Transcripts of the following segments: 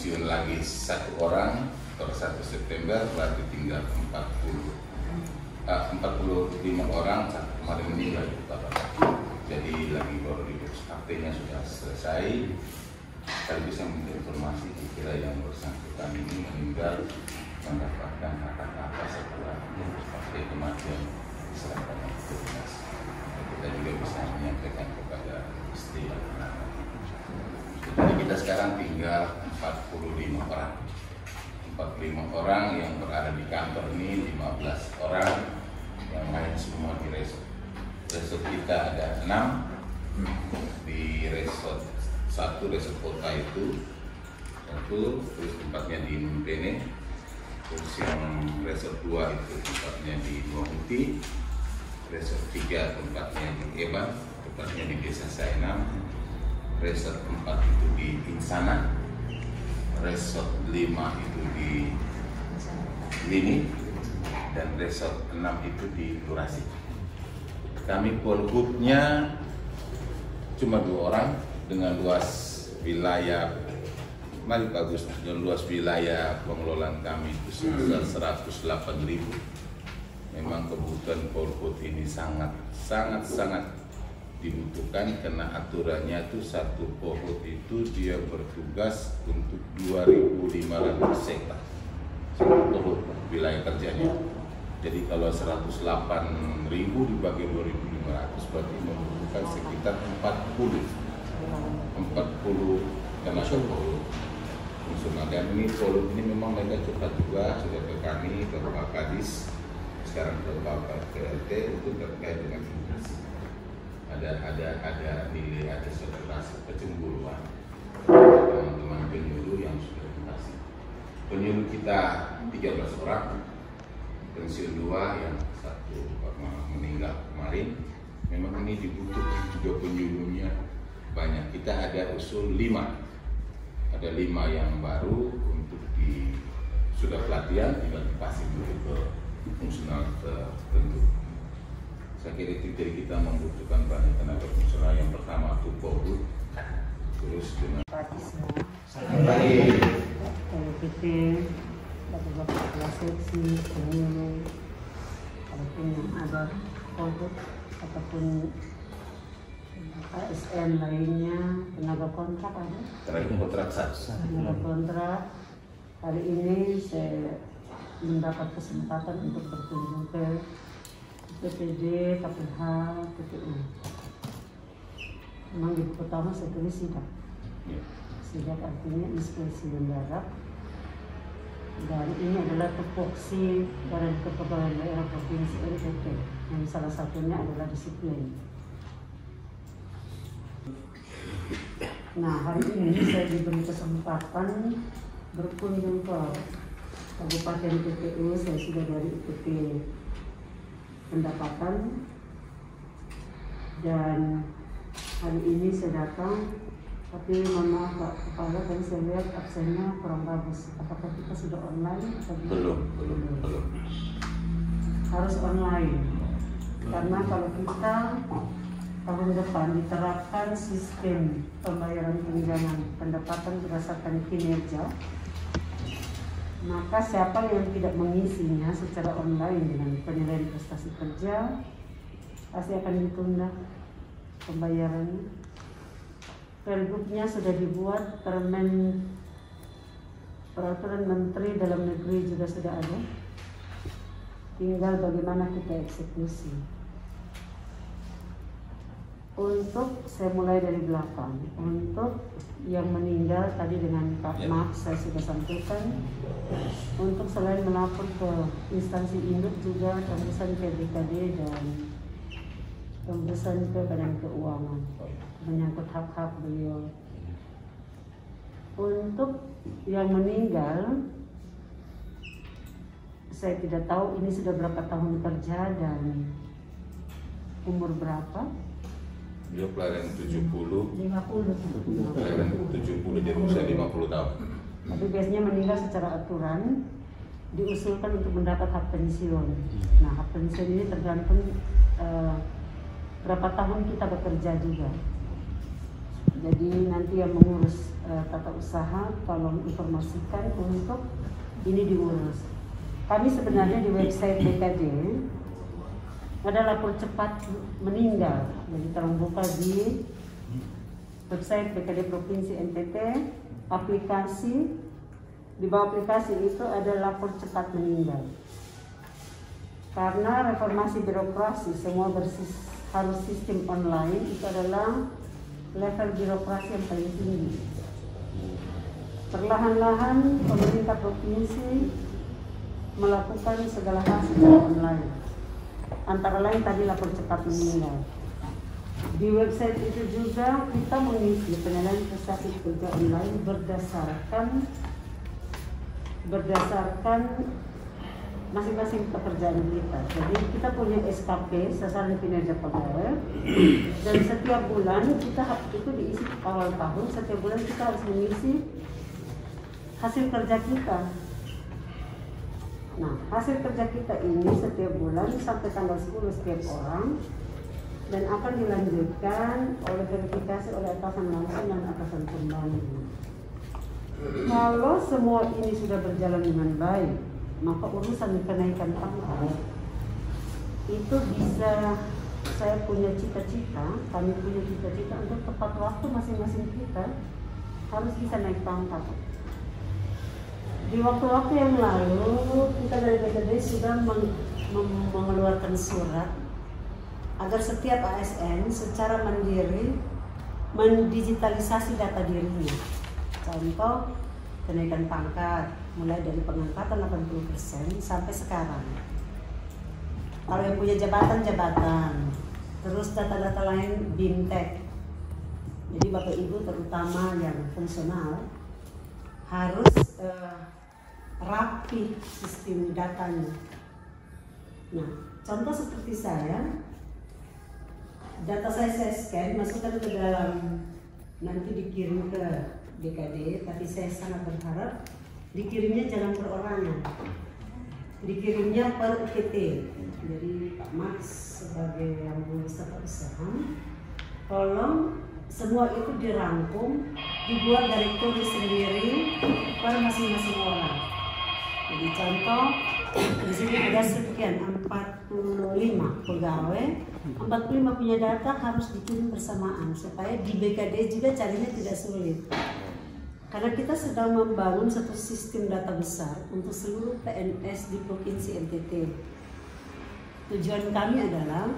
pensiun lagi 1 orang per 1 September, berarti tinggal 45 orang kemarin meninggal Bapak. Jadi lagi baru diurus, artinya sudah selesai. Saya bisa minta informasi kira yang bersangkutan ini meninggal mendapatkan apa setelah pasca kematian diserahkan ke dinas. Kita juga bisa menyampaikan kepada istri dan anak. Jadi kita sekarang tinggal 45 orang. 45 orang yang berada di kantor ini, 15 orang yang lain semua di resort. Resort kita ada 6 di resort 1, resort kota itu terus tempatnya di Mumpene, terus yang resort 2 itu tempatnya di Nuahuti, resort 3 tempatnya di Eban, tempatnya di Desa Saenam, resort 4 itu di Insana, resort 5 itu di Lini, dan resort 6 itu di Lurasi. Kami polhutnya cuma 2 orang dengan luas wilayah, mari bagus, dengan luas wilayah pengelolaan kami itu sebesar 108.000. Memang kebutuhan polhut ini sangat dibutuhkan karena aturannya itu satu polhut itu dia bertugas untuk 2.500 hektar polhut wilayah kerjanya. Jadi kalau 108.000 dibagi 2.500 berarti membutuhkan sekitar 40 termasuk polhut. Dan ini polhut ini memang mereka cepat juga sudah ke kami, ke Pak Kadis, sekarang ke Bapak PLT untuk terkait dengan investasi. Ada nilai, ada suatu rasa kecemburuan teman-teman penyuluh yang sudah investasi. Penyuluh kita 13 orang, pensiun 2 yang 1 meninggal kemarin. Memang ini dibutuhkan juga penyuluhnya banyak. Kita ada usul 5, ada 5 yang baru untuk sudah pelatihan, tinggal dipasang dulu ke fungsional tertentu. Saya kira itu dari kita membutuhkan banyak tenaga fungsional. Yang pertama itu polhut, terus dengan PT, bapak-bapak kelas seksi, penyuluh, ataupun yang ada polhut ataupun ASN lainnya, tenaga kontrak ada. Tenaga kontrak Tenaga kontrak. Hari ini saya mendapat kesempatan untuk berkunjung ke PPD, KPH, PPU. Memang di pertama saya tulis sidak. Sidak artinya inspeksi mendadak. Dan ini adalah tupoksi dari Kepegawaian Daerah Provinsi NTT, yang salah satunya adalah disiplin. Nah, hari ini saya diberi kesempatan berkunjung ke Kabupaten PPU. Saya sudah dari ikuti pendapatan, dan hari ini saya datang, tapi mohon maaf Pak Kepala, tadi saya lihat absennya kurang bagus. Apakah kita sudah online atau belum. Harus online, karena kalau kita tahun depan diterapkan sistem pembayaran tunjangan pendapatan berdasarkan kinerja, maka siapa yang tidak mengisinya secara online dengan penilaian prestasi kerja pasti akan ditunda pembayarannya. Pergubnya sudah dibuat, peraturan Menteri Dalam Negeri juga sudah ada, tinggal bagaimana kita eksekusi. Untuk saya mulai dari belakang, untuk yang meninggal tadi dengan Pak Max saya sudah sampaikan. Untuk selain melapor ke instansi induk juga tembusan ke BKD dan tembusan ke Badan Keuangan menyangkut hak-hak beliau. Untuk yang meninggal, saya tidak tahu ini sudah berapa tahun kerja dan umur berapa. Dia kelahiran 70. 50. Kelahiran 70 jadi usia 50 tahun. Tapi biasanya meninggal secara aturan diusulkan untuk mendapat hak pensiun. Nah, hak pensiun ini tergantung berapa tahun kita bekerja juga. Jadi nanti yang mengurus tata usaha tolong informasikan untuk ini diurus. Kami sebenarnya di website BKD ada lapor cepat meninggal, jadi terbuka di website BKD Provinsi NTT. Aplikasi, di bawah aplikasi itu ada lapor cepat meninggal. Karena reformasi birokrasi semua harus sistem online, itu adalah level birokrasi yang paling tinggi. Perlahan-lahan pemerintah provinsi melakukan segala hal secara online. Antara lain tadi lapor cepat meninggal. Di website itu juga kita mengisi penilaian prestasi kerja online berdasarkan masing-masing pekerjaan kita. Jadi kita punya SKP, sasaran kinerja pegawai, dan setiap bulan kita itu diisi awal tahun. Setiap bulan kita harus mengisi hasil kerja kita. Nah, hasil kerja kita ini setiap bulan sampai tanggal 10 setiap orang, dan akan dilanjutkan oleh verifikasi oleh atasan langsung dan atasan pembantu. Kalau semua ini sudah berjalan dengan baik, maka urusan kenaikan pangkat itu bisa, saya punya cita-cita, kami punya cita-cita untuk tepat waktu masing-masing kita harus bisa naik pangkat. Di waktu-waktu yang lalu kita dari BKD sudah mengeluarkan surat agar setiap ASN secara mandiri mendigitalisasi data dirinya. Contoh, kenaikan pangkat mulai dari pengangkatan 80% sampai sekarang. Kalau yang punya jabatan, terus data-data lain BIMTEK. Jadi Bapak Ibu terutama yang fungsional harus rapi sistem datanya. Nah, contoh seperti saya, data saya scan, masukkan ke dalam, nanti dikirim ke BKD, tapi saya sangat berharap dikirimnya jangan perorangan, dikirimnya per UPT. Jadi Pak Max sebagai yang mengurus tata usaha, tolong semua itu dirangkum, dibuat direktori sendiri per masing-masing orang. Jadi contoh, di sini ada sekian 45 pegawai, 45 punya data harus dikirim bersamaan supaya di BKD juga carinya tidak sulit. Karena kita sedang membangun satu sistem data besar untuk seluruh PNS di Provinsi NTT. Tujuan kami adalah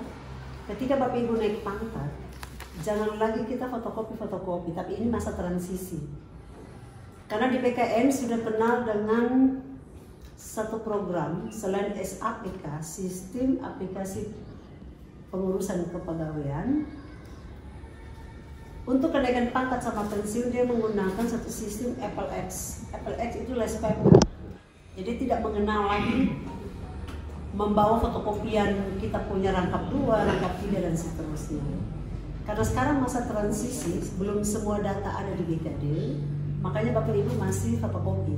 ketika Bapak Ibu naik pangkat, jangan lagi kita fotokopi, tapi ini masa transisi. Karena di PKN sudah kenal dengan satu program selain SAPK, Sistem Aplikasi Pengurusan Kepegawaian. Untuk kenaikan pangkat sama pensiun dia menggunakan satu sistem AppleX. AppleX itu less paper. Jadi tidak mengenal lagi membawa fotokopian kita punya rangkap 2, rangkap 3 dan seterusnya. Karena sekarang masa transisi, belum semua data ada di BKD, makanya Bapak Ibu masih fotokopi.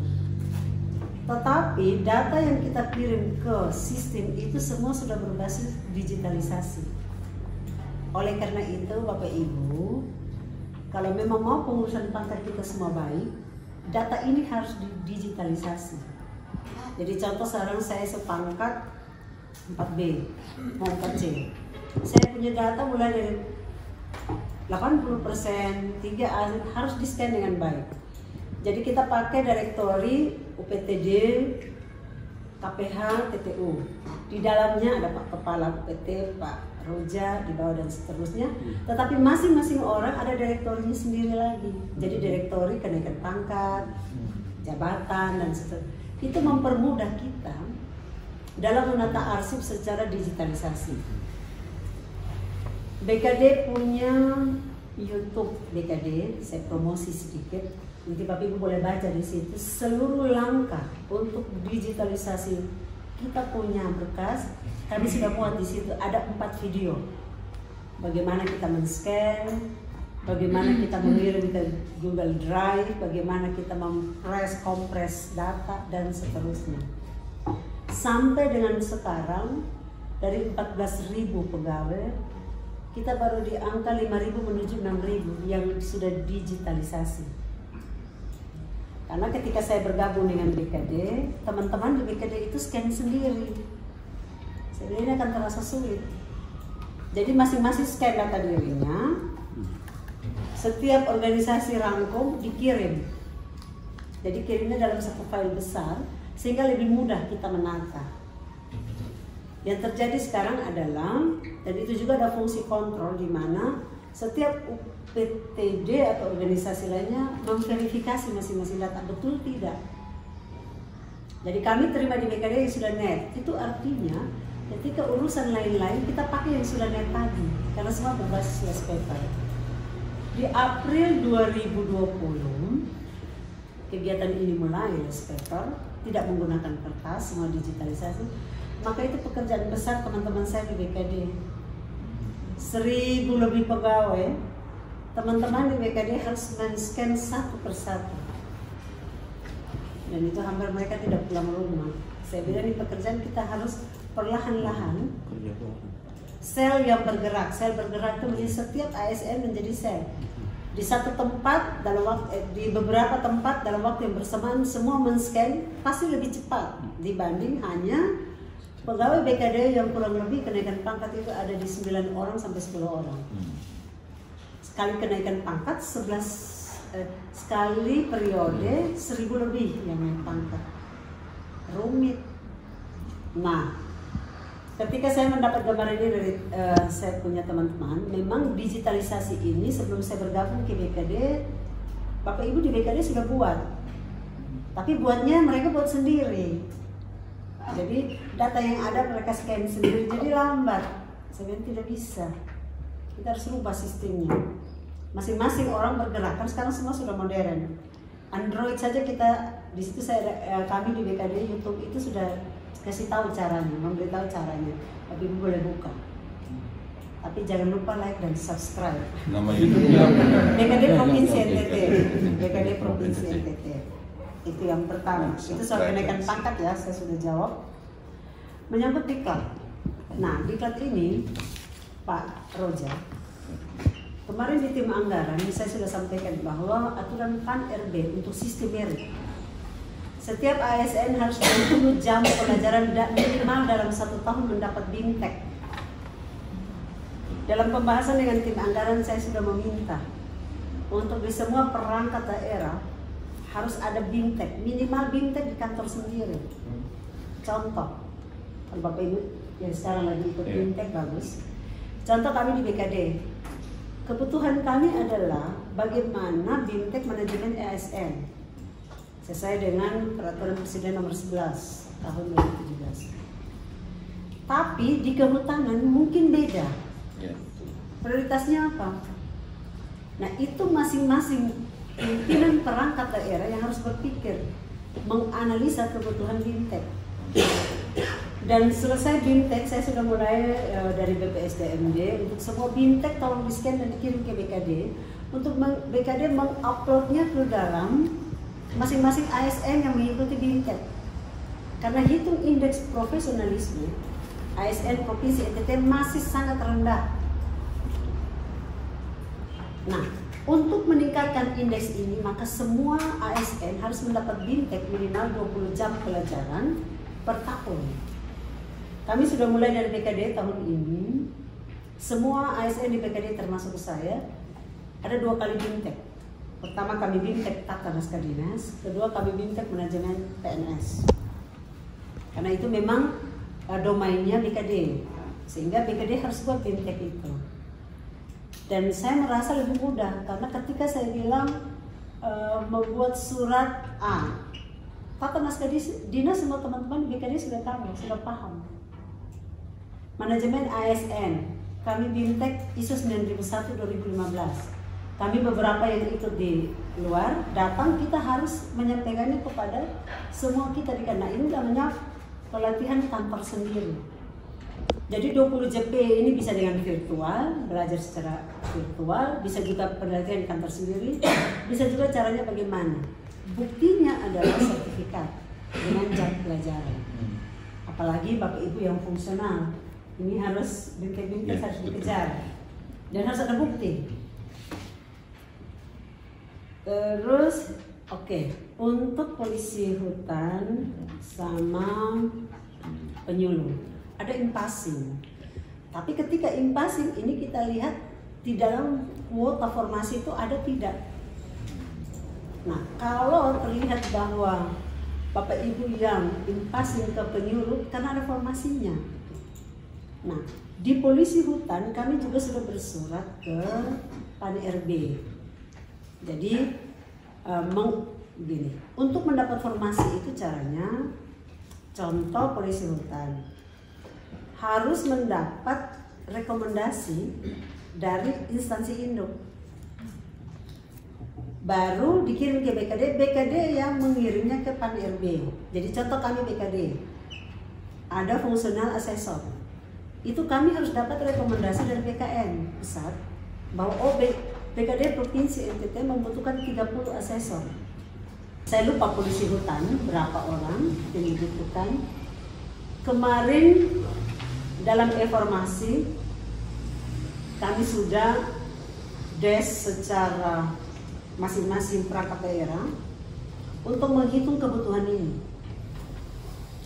Tetapi data yang kita kirim ke sistem itu semua sudah berbasis digitalisasi. Oleh karena itu Bapak Ibu, kalau memang mau pengurusan pangkat kita semua baik, data ini harus digitalisasi. Jadi contoh sekarang saya sepangkat 4B, mau 4C. Saya punya data mulai dari 80%, 3A harus di-scan dengan baik. Jadi kita pakai direktori UPTD, KPH, TTU. Di dalamnya ada Pak Kepala UPT, Pak Roja di bawah dan seterusnya. Tetapi masing-masing orang ada direktorinya sendiri lagi. Jadi direktori kenaikan pangkat, jabatan dan seterusnya. Itu mempermudah kita dalam menata arsip secara digitalisasi. BKD punya YouTube BKD, saya promosi sedikit. Nanti Bapak Ibu boleh baca di situ seluruh langkah untuk digitalisasi. Kita punya berkas, kami sudah muat di situ ada 4 video. Bagaimana kita men-scan, bagaimana kita mengirim ke Google Drive, bagaimana kita kompres data dan seterusnya. Sampai dengan sekarang dari 14.000 pegawai kita baru di angka 5.000 menuju 6.000 yang sudah digitalisasi. Karena ketika saya bergabung dengan BKD, teman-teman di BKD itu scan sendiri. Sebenarnya akan terasa sulit. Jadi masing-masing scan data dirinya. Setiap organisasi rangkum dikirim. Jadi kirimnya dalam satu file besar sehingga lebih mudah kita menata. Yang terjadi sekarang adalah, dan itu juga ada fungsi kontrol di mana setiap UPTD atau organisasi lainnya memverifikasi masing-masing data betul tidak. Jadi kami terima di BKD yang sudah net. Itu artinya ketika urusan lain-lain kita pakai yang sudah net tadi karena semua berbasis less paper. Di April 2020 kegiatan ini mulai less paper, tidak menggunakan kertas, semua digitalisasi. Maka itu pekerjaan besar teman-teman saya di BKD. 1.000 lebih pegawai, teman-teman di BKD harus men-scan satu persatu. Dan itu hampir mereka tidak pulang rumah. Saya bilang di pekerjaan kita harus perlahan-lahan. Sel yang bergerak, sel bergerak itu menjadi setiap ASN menjadi sel. Di satu tempat dalam waktu, di beberapa tempat dalam waktu yang bersamaan semua men-scan pasti lebih cepat dibanding hanya pegawai BKD yang kurang lebih kenaikan pangkat itu ada di 9 orang sampai 10 orang. Sekali kenaikan pangkat 11 sekali periode 1.000 lebih yang naik pangkat. Rumit. Nah, ketika saya mendapat gambar ini dari saya punya teman-teman, memang digitalisasi ini sebelum saya bergabung ke BKD, Bapak Ibu di BKD sudah buat. Tapi buatnya mereka buat sendiri. Jadi data yang ada mereka scan sendiri, jadi lambat. Sebenarnya tidak bisa. Kita harus rubah sistemnya. Masing-masing orang bergerak. Kan sekarang semua sudah modern. Android saja kita di situ kami di BKD YouTube itu sudah kasih tahu caranya, memberitahu caranya. Tapi Ibu boleh buka. Tapi jangan lupa like dan subscribe. Nama YouTube-nya BKD Provinsi NTT. BKD Provinsi NTT. Itu yang pertama. Itu soal kenaikan pangkat ya, saya sudah jawab. Menyangkut diklat. Nah, diklat ini Pak Roja, kemarin di tim anggaran saya sudah sampaikan bahwa aturan PAN RB untuk sistem merit. Setiap ASN harus 20 jam pelajaran minimal dalam 1 tahun mendapat BIMTEK. Dalam pembahasan dengan tim anggaran saya sudah meminta untuk di semua perangkat daerah harus ada BIMTEK, minimal BIMTEK di kantor sendiri. Contoh, kalau Bapak Ibu yang sekarang lagi ikut BIMTEK bagus. Contoh kami di BKD, kebutuhan kami adalah bagaimana BIMTEK manajemen ASN sesuai dengan Peraturan Presiden Nomor 11 tahun 2017. Tapi di kehutanan mungkin beda. Prioritasnya apa? Nah itu masing-masing pimpinan perangkat daerah yang harus berpikir, menganalisa kebutuhan BIMTEK. Dan selesai BIMTEK, saya sudah mulai dari BPSDMD untuk semua BIMTEK tolong di-scan dan dikirim ke BKD untuk BKD menguploadnya ke dalam masing-masing ASN yang mengikuti BIMTEK. Karena hitung indeks profesionalisme ASN Provinsi NTT masih sangat rendah. Nah, untuk meningkatkan indeks ini, maka semua ASN harus mendapat BIMTEK minimal 20 jam pelajaran per tahun. Kami sudah mulai dari BKD tahun ini. Semua ASN di BKD termasuk saya ada 2 kali BIMTEK. Pertama kami BIMTEK Tata Naskah Dinas, kedua kami BIMTEK Manajemen PNS. Karena itu memang domainnya BKD, sehingga BKD harus buat BIMTEK itu. Dan saya merasa lebih mudah karena ketika saya bilang membuat surat Tata Naskah Dinas, semua teman-teman di BKD sudah tahu, sudah paham. Manajemen ASN, kami BIMTEK ISO 9001 2015. Kami beberapa yang ikut di luar datang, kita harus menyampaikannya kepada semua kita di karena ini namanya pelatihan kantor sendiri. Jadi 20 JP ini bisa dengan virtual, belajar secara virtual, bisa juga pelatihan kantor sendiri, bisa juga caranya bagaimana. Buktinya adalah sertifikat dengan jam pelajaran. Apalagi Bapak Ibu yang fungsional, ini harus BIMTEK harus dikejar. dan harus ada bukti. Terus untuk polisi hutan sama penyuluh ada impasing. Tapi ketika impasing ini kita lihat di dalam kuota formasi itu ada tidak. Nah, kalau terlihat bahwa Bapak Ibu yang impasing ke penyuluh karena ada formasinya. Nah, di polisi hutan kami juga sudah bersurat ke Pan RB. Jadi begini, untuk mendapat formasi itu caranya, contoh polisi hutan harus mendapat rekomendasi dari instansi induk, baru dikirim ke BKD, BKD yang mengirimnya ke Pan RB. Jadi contoh kami BKD, ada fungsional asesor, itu kami harus dapat rekomendasi dari BKN pusat bahwa BKD Provinsi NTT membutuhkan 30 asesor. Saya lupa polisi hutan berapa orang yang dibutuhkan. Kemarin dalam informasi kami sudah des secara masing-masing perangkat daerah untuk menghitung kebutuhan ini.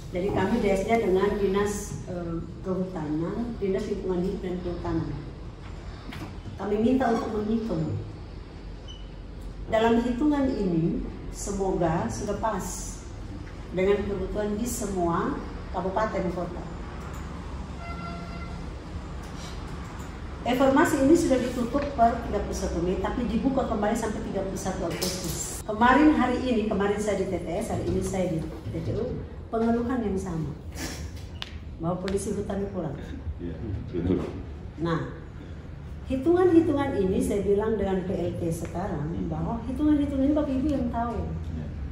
Jadi kami desnya dengan Dinas Kehutanan, Dinas Lingkungan Hidup dan Kehutanan. Kami minta untuk menghitung. Dalam hitungan ini semoga sudah pas dengan kebutuhan di semua kabupaten kota. Informasi ini sudah ditutup per 31 Mei, tapi dibuka kembali sampai 31 Agustus. Kemarin saya di TTS, hari ini saya di TTU, pengeluhan yang sama. Bahwa polisi hutan pulang. Nah, hitungan-hitungan ini saya bilang dengan PLT sekarang bahwa hitungan-hitungan ini Bapak Ibu yang tahu.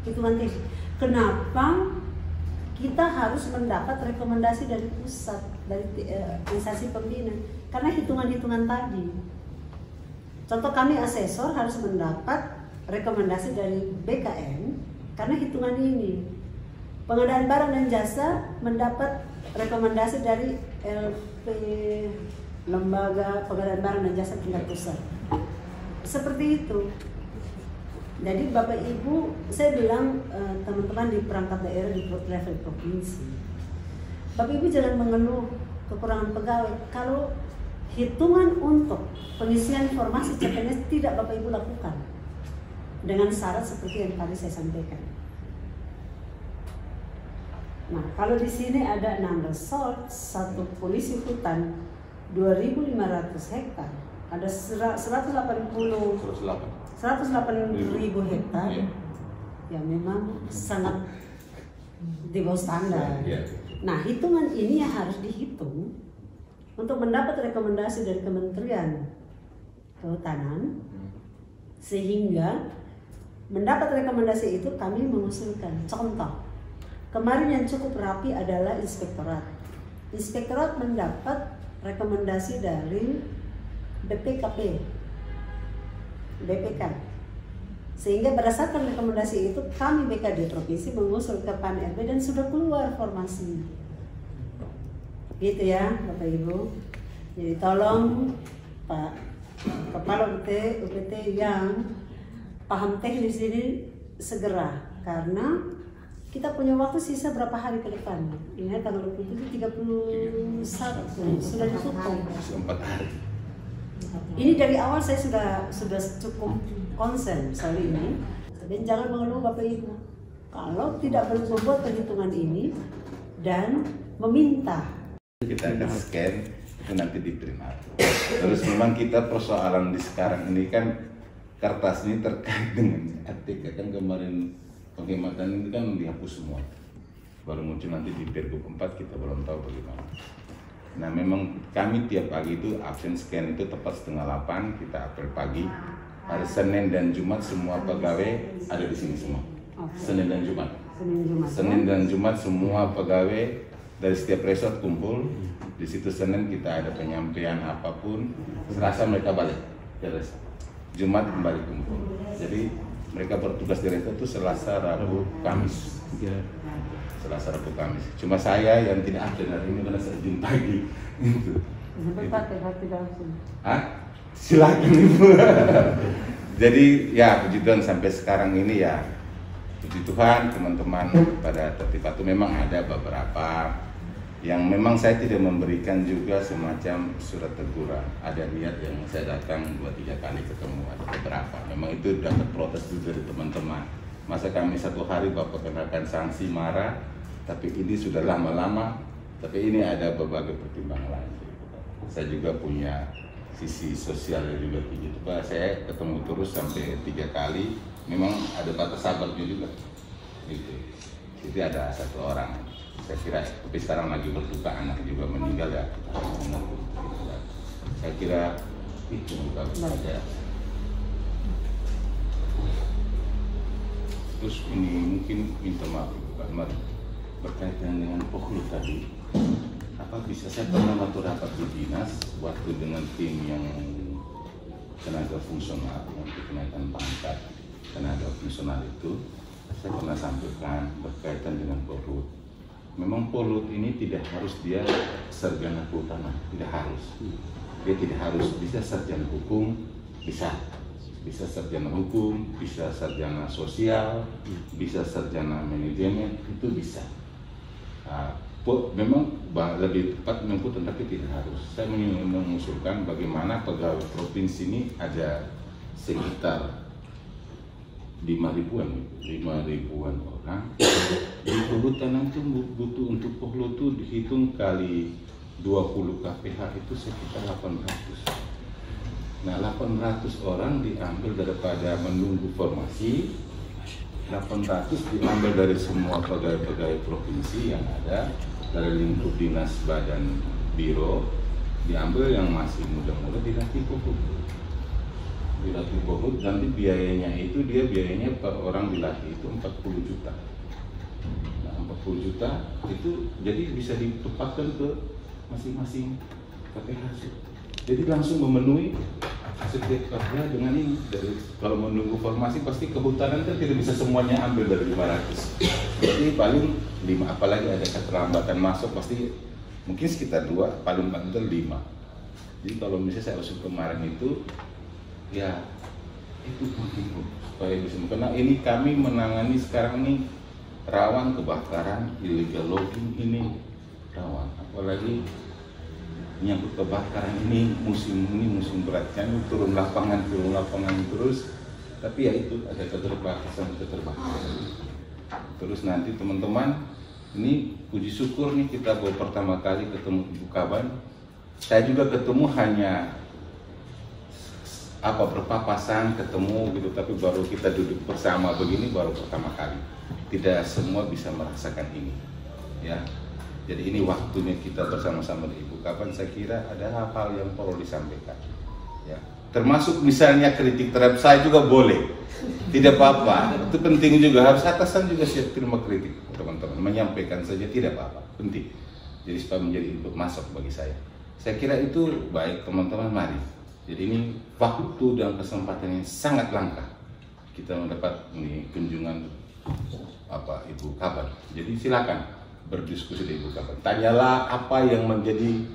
Hitungan teknis. Kenapa kita harus mendapat rekomendasi dari pusat, dari instansi pembina? Karena hitungan-hitungan tadi. Contoh kami asesor harus mendapat rekomendasi dari BKN karena hitungan ini. Pengadaan barang dan jasa mendapat rekomendasi dari LP, Lembaga Pengadaan Barang dan Jasa tingkat pusat. Seperti itu. Jadi Bapak Ibu, saya bilang teman-teman di perangkat daerah di level provinsi, Bapak Ibu jangan mengeluh kekurangan pegawai kalau hitungan untuk pengisian informasi CPNS tidak Bapak Ibu lakukan dengan syarat seperti yang tadi saya sampaikan. Nah, kalau di sini ada 6 resort, 1 polisi hutan 2.500 hektar, ada 108.000 hektar, ya memang sangat di bawah standar. Nah, hitungan ini yang harus dihitung untuk mendapat rekomendasi dari Kementerian Kehutanan, sehingga mendapat rekomendasi itu kami mengusulkan. Contoh, kemarin yang cukup rapi adalah inspektorat. Inspektorat mendapat rekomendasi dari BPKP, BPK. Sehingga berdasarkan rekomendasi itu kami BKD Provinsi mengusul ke Pan RB dan sudah keluar formasi. Gitu ya Bapak Ibu. Jadi tolong Pak Kepala UPT yang paham teknis ini segera, karena kita punya waktu sisa berapa hari ke depan. Ini tanggal 27, 31 sudah ditutup. 4 hari. Ini dari awal saya sudah cukup concern soal ini. Dan jangan mengeluh Bapak Ibu kalau tidak perlu membuat perhitungan ini dan meminta. Kita akan scan itu nanti di print out. Terus memang kita persoalan di sekarang ini kan kertas ini terkait dengan ATK kan kemarin penghematan ini kan dihapus semua. Baru muncul nanti di Pergub 4, kita belum tahu bagaimana. Nah, memang kami tiap pagi itu absen scan itu tepat 7:30 kita apel pagi. Hari Senin dan Jumat semua pegawai ada di sini semua. Senin dan Jumat. Senin dan Jumat semua pegawai dari setiap resort kumpul. Di situ Senin kita ada penyampaian apapun. Selasa mereka balik ke resort. Jumat kembali kumpul. Jadi mereka bertugas di resort itu Selasa, Rabu, Kamis. Selasa, Rabu, Kamis. Cuma saya yang tidak absen hari ini karena saya izin pagi. Gitu. Sampai pakai hati langsung. Hah? Silakan Ibu. Jadi ya puji Tuhan sampai sekarang ini ya puji Tuhan teman-teman pada tertib itu memang ada beberapa yang memang saya tidak memberikan juga semacam surat teguran. Ada niat yang saya datang 2-3 kali ketemu, ada beberapa. Memang itu dapat protes juga dari teman-teman. Masa kami 1 hari Bapak kenakan sanksi marah, tapi ini sudah lama-lama, tapi ini ada berbagai pertimbangan lain. Saya juga punya sisi sosial juga tinggi. Pak, saya ketemu terus sampai 3 kali, memang ada batas sabarnya juga. Gitu. Jadi ada 1 orang. Saya kira, tapi sekarang lagi berduka, anak juga meninggal ya. Saya kira itu bagus saja. Terus ini mungkin minta maaf Pak Mar, berkaitan dengan Pohlu tadi. Apa bisa saya pernah waktu rapat di dinas, waktu dengan tim yang tenaga fungsional, yang kenaikan pangkat tenaga fungsional itu, saya pernah sampaikan berkaitan dengan Pohlu. Memang Pohlu ini tidak harus dia sarjana kehutanan, tidak harus. Dia tidak harus, bisa sarjana hukum, bisa sarjana hukum, bisa sarjana sosial, bisa sarjana manajemen, itu bisa. Memang lebih tepat menyebut, tapi tidak harus. Saya mengusulkan bagaimana pegawai provinsi ini ada sekitar 5.000-an orang. Di kehutanan itu butuh untuk Pohlu itu dihitung kali 20 KPH itu sekitar 800. Nah 800 orang diambil daripada menunggu formasi, 800 diambil dari semua pegawai-pegawai provinsi yang ada, dari lingkup dinas badan biro, diambil yang masih muda-muda dilatih Pohlu. Dilatih Pohlu, nanti biayanya itu biayanya per orang dilatih itu 40 juta. Nah 40 juta itu jadi bisa ditempatkan ke masing-masing KPH. Jadi langsung memenuhi setiap KPH dengan ini. Dari kalau menunggu formasi pasti kehutanan kan tidak bisa semuanya ambil dari 500. Jadi paling 5, apalagi ada keterlambatan masuk pasti mungkin sekitar 2, paling banter 5. Jadi kalau misalnya saya usul kemarin itu ya itu penting supaya bisa, karena ini kami menangani sekarang ini rawan kebakaran, illegal logging ini rawan, apalagi menyangkut kebakaran ini musim berat kan, turun lapangan terus, tapi ya itu ada keterbatasan. Terus nanti teman-teman ini puji syukur nih kita baru pertama kali ketemu Ibu Kaban. Saya juga ketemu hanya berpapasan ketemu gitu, tapi baru kita duduk bersama begini baru pertama kali. Tidak semua bisa merasakan ini, ya. Jadi ini waktunya kita bersama-sama di Ibu Kaban. Saya kira ada hal-hal yang perlu disampaikan, ya. Termasuk misalnya kritik terhadap saya juga boleh, tidak apa-apa. Itu penting juga, harus atasan juga siap terima kritik teman-teman. Menyampaikan saja tidak apa-apa, penting. Jadi supaya menjadi input masuk bagi saya. Saya kira itu baik teman-teman, mari. Jadi ini waktu dan kesempatan yang sangat langka kita mendapat kunjungan Ibu Kaban. Jadi silakan berdiskusi di Ibu Kaban. Tanyalah apa yang menjadi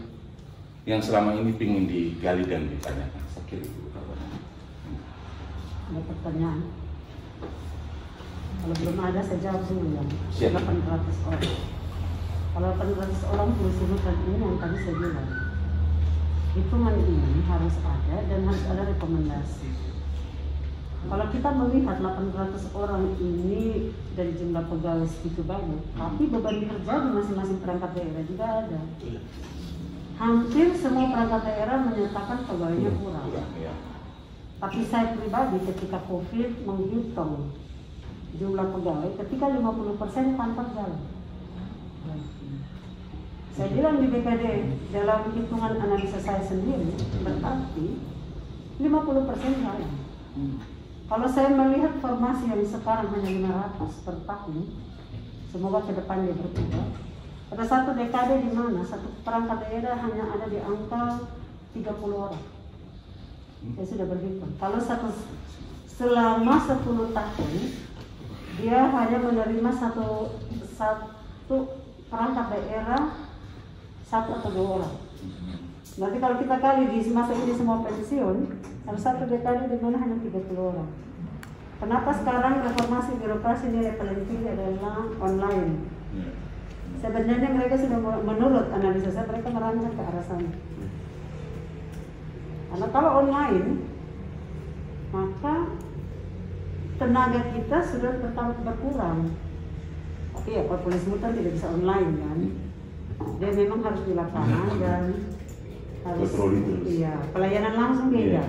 yang selama ini ingin digali dan ditanyakan. Saya kira Ibu Kaban. Ada pertanyaan? Kalau belum ada saya jawab dulu ya. 800 orang. Kalau 800 orang berusaha ini yang tadi saya bilang. Hitungan ini harus ada dan harus ada rekomendasi. Kalau kita melihat 800 orang ini dari jumlah pegawai segitu banyak, tapi beban kerja di masing-masing perangkat daerah juga ada. Hampir semua perangkat daerah menyatakan pegawainya kurang. Tapi saya pribadi ketika COVID menghitung jumlah pegawai, ketika 50% kantor jalan. Saya bilang di BPD, dalam hitungan analisa saya sendiri, berarti 50% jalan. Kalau saya melihat formasi yang sekarang hanya 500 per tahun, semoga ke depan dia berubah. Pada satu dekade di mana satu perangkat daerah hanya ada di angka 30 orang. Saya sudah berhitung. Kalau selama 10 tahun, dia hanya menerima satu perangkat daerah 1 atau 2 orang. Nanti kalau kita kali di masa ini semua pensiun, harus satu dekade di mana hanya 30 orang. Kenapa sekarang reformasi birokrasi nilai paling tinggi adalah online? Sebenarnya mereka sudah menurut analisa saya mereka merancang ke arah sana. Karena kalau online, maka tenaga kita sudah berkurang. Tapi ya kalau polisi kan tidak bisa online kan, dia memang harus di lapangan dan harus iya, pelayanan langsung beda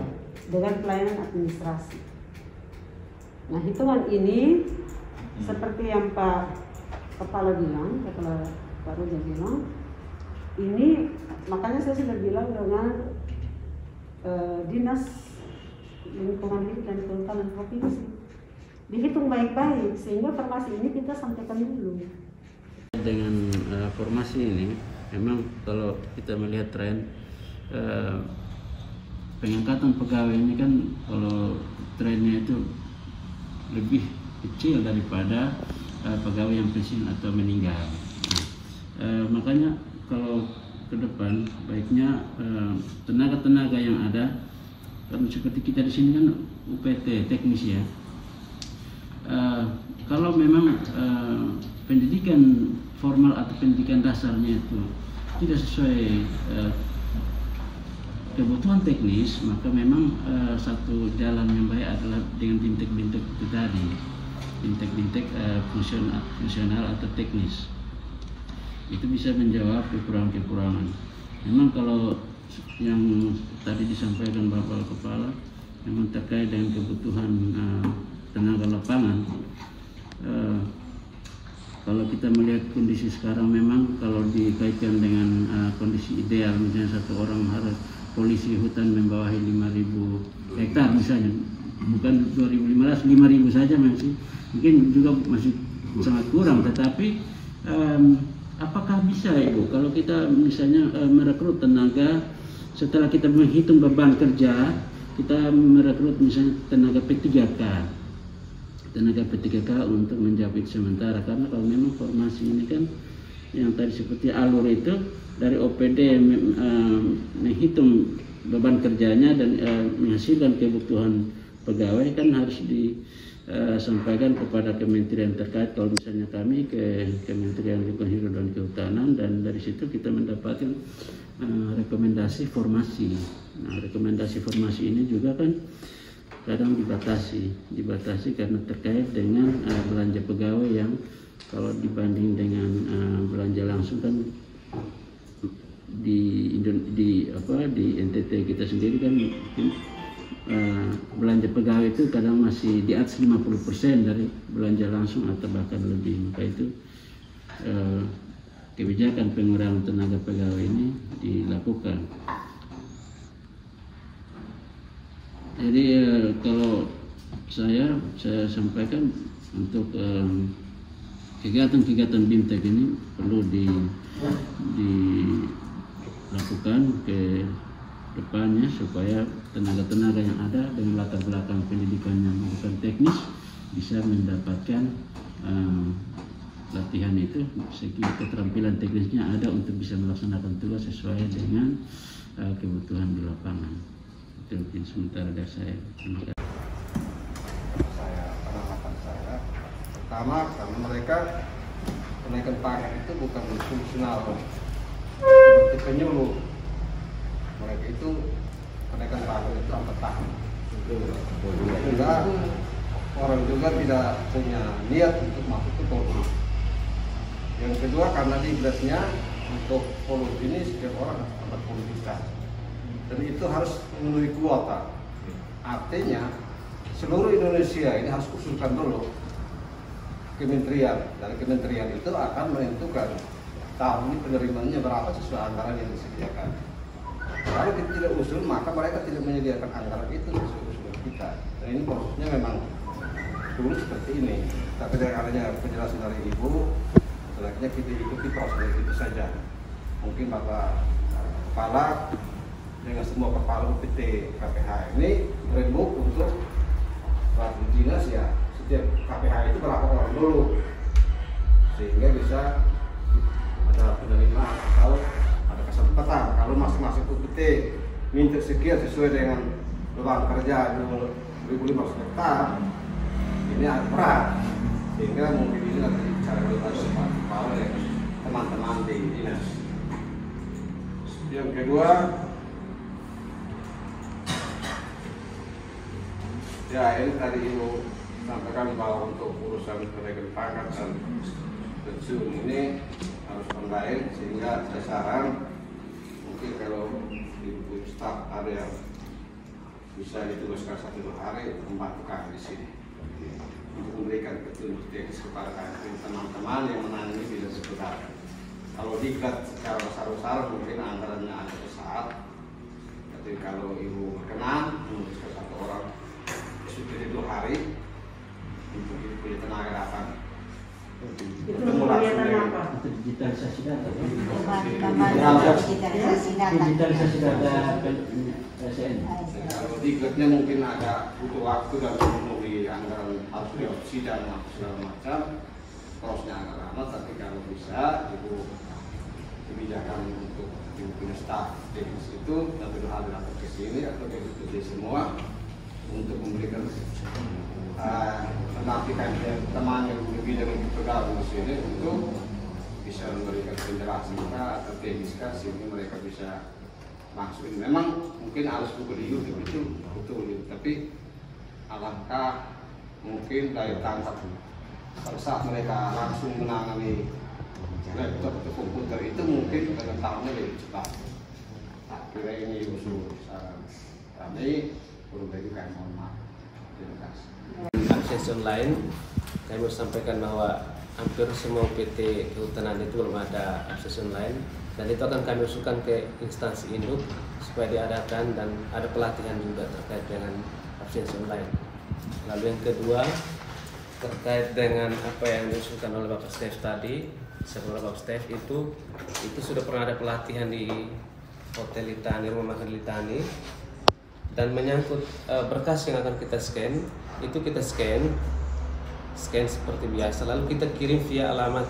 dengan pelayanan administrasi. Nah hitungan ini seperti yang Pak Kepala bilang, Kepala Pak Roja bilang, ini makanya saya sudah bilang dengan Dinas Lingkungan Hidup dan Kehutanan Provinsi dihitung baik-baik sehingga formasi ini kita sampaikan dulu. Dengan formasi ini memang kalau kita melihat tren pengangkatan pegawai ini kan kalau trennya itu lebih kecil daripada pegawai yang pensiun atau meninggal. Makanya kalau ke depan baiknya tenaga-tenaga yang ada, kan seperti kita di sini kan UPT teknis ya. Kalau memang pendidikan formal atau pendidikan dasarnya itu tidak sesuai kebutuhan teknis, maka memang satu jalan yang baik adalah dengan bintek-bintek itu tadi, bintek-bintek fungsional atau teknis. Itu bisa menjawab kekurangan-kekurangan. Memang kalau yang tadi disampaikan Bapak Kepala, memang terkait dengan kebutuhan tenaga lapangan. Kalau kita melihat kondisi sekarang, memang kalau dikaitkan dengan kondisi ideal, misalnya satu orang harus polisi hutan membawahi 5.000 hektar misalnya, bukan 2.500, 5.000 saja masih mungkin juga masih sangat kurang. Tetapi apakah bisa Ibu kalau kita misalnya merekrut tenaga, setelah kita menghitung beban kerja, kita merekrut misalnya tenaga P3K untuk menjawab sementara, karena kalau memang formasi ini kan yang tadi seperti alur itu dari OPD menghitung beban kerjanya dan menghasilkan kebutuhan pegawai kan harus disampaikan kepada kementerian terkait. Kalau misalnya kami ke Kementerian Lingkungan Hidup dan Kehutanan, dan dari situ kita mendapatkan rekomendasi formasi. Nah, rekomendasi formasi ini juga kan kadang dibatasi karena terkait dengan belanja pegawai yang kalau dibanding dengan belanja langsung kan di NTT kita sendiri kan mungkin belanja pegawai itu kadang masih di atas 50% dari belanja langsung atau bahkan lebih. Maka itu kebijakan pengurangan tenaga pegawai ini dilakukan. Jadi kalau saya sampaikan untuk kegiatan-kegiatan BIMTEK ini perlu dilakukan ke depannya supaya tenaga-tenaga yang ada dengan latar belakang pendidikan yang bukan teknis bisa mendapatkan latihan itu, segi keterampilan teknisnya ada untuk bisa melaksanakan tugas sesuai dengan kebutuhan di lapangan. Itu mungkin sementara dari saya. Terima kasih. Pengamatan saya pertama, karena mereka kenaikan tarif itu bukan fungsional seperti penyuluh. Mereka itu kenaikan tarif itu angkat tahun. Sehingga orang juga tidak punya niat untuk masuk ke Polri. Yang kedua, karena di Inggrisnya untuk Polri ini setiap orang harus dapat politisasi, dan itu harus memenuhi kuota. Artinya seluruh Indonesia ini harus usulkan dulu kementerian. Dari kementerian itu akan menentukan tahun ini penerimaannya berapa sesuai anggaran yang disediakan. Kalau kita tidak usul, maka mereka tidak menyediakan anggaran itu sesuai usulan kita. Dan ini prosesnya memang dulu seperti ini. Tapi dari adanya penjelasan dari Ibu, selanjutnya kita ikuti proses itu saja. Mungkin Bapak Kepala dengan semua kepala UPT KPH ini remuk untuk peraturan dinas ya, setiap KPH itu berapa orang dulu, sehingga bisa ada penerimaan atau ada kesempatan. Kalau masing-masing UPT minta sekian sesuai dengan beban kerja 2.500 hektar, ini agak berat, sehingga mungkin ini akan bicara lebih oleh teman-teman di dinas. Yang kedua, ya ini tadi Ibu sampaikan bahwa untuk urusan kenaikan pangkat dan pensiun ini harus online, sehingga saya saran mungkin kalau Ibu staf ada yang bisa ditugaskan 1-2 hari membantu kami di sini untuk memberikan petunjuk teknis kepada teman-teman yang menangani bidang seputar. Kalau diklat secara besar-besar mungkin anggarannya ada besar, tapi kalau Ibu berkenan menugaskan 1 orang sekitar 2 hari untuk Ibu punya tenaga datang. Itu kegiatan apa? Untuk digitalisasi data. Digitalisasi data PSN. Kalau diklatnya mungkin agak butuh waktu dan memenuhi anggaran harus diopsi dan segala macam, prosesnya agak lama. Tapi kalau bisa Ibu kebijakan untuk Ibu punya staf teknis itu nanti harus datang ke sini atau ke semua untuk memberikan penampilan teman yang lebih dari bergabung di sini untuk bisa memberikan penjelasan atau teknis sehingga mereka bisa masuk. Memang mungkin harus buku di YouTube itu betul, tapi alangkah mungkin daya tangkap pada saat mereka langsung menangani laptop atau komputer itu mungkin pengetahuannya lebih cepat. Kira ini usul saran kami, perlu bagi kami mohon maaf. Terima kasih. Akses online, kami mau sampaikan bahwa hampir semua PT Kehutanan itu belum ada akses online, dan itu akan kami usulkan ke instansi induk supaya diadakan dan ada pelatihan juga terkait dengan akses online. Lalu yang kedua, terkait dengan apa yang diusulkan oleh Bapak Stef tadi, sebelum Bapak Stef itu sudah pernah ada pelatihan di Hotel Litani, Rumah Makan Litani, dan menyangkut berkas yang akan kita scan, itu kita scan seperti biasa, lalu kita kirim via alamat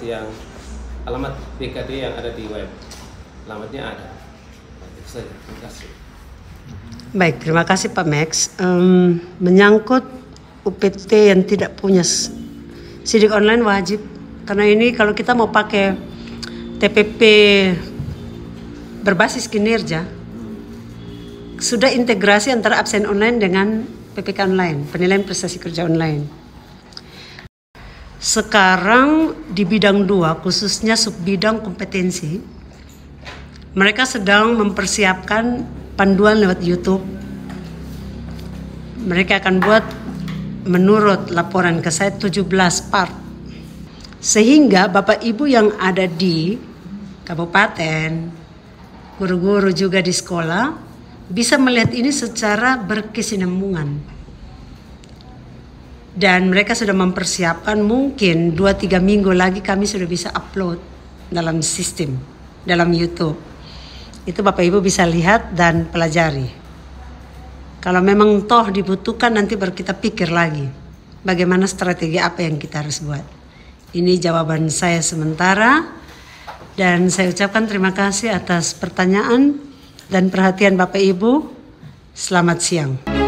BKD yang ada di web. Alamatnya ada. Itu saja. Terima kasih. Baik, terima kasih Pak Max. Menyangkut UPT yang tidak punya sidik online wajib, karena ini kalau kita mau pakai TPP berbasis kinerja, sudah integrasi antara absen online dengan PPK online, penilaian prestasi kerja online. Sekarang di bidang 2, khususnya subbidang kompetensi, mereka sedang mempersiapkan panduan lewat YouTube. Mereka akan buat menurut laporan ke saya 17 part. Sehingga Bapak Ibu yang ada di kabupaten, guru-guru juga di sekolah, bisa melihat ini secara berkesinambungan. Dan mereka sudah mempersiapkan, mungkin 2-3 minggu lagi kami sudah bisa upload dalam sistem, dalam YouTube. Itu Bapak Ibu bisa lihat dan pelajari. Kalau memang toh dibutuhkan, nanti baru kita pikir lagi bagaimana strategi apa yang kita harus buat. Ini jawaban saya sementara, dan saya ucapkan terima kasih atas pertanyaan dan perhatian Bapak Ibu. Selamat siang.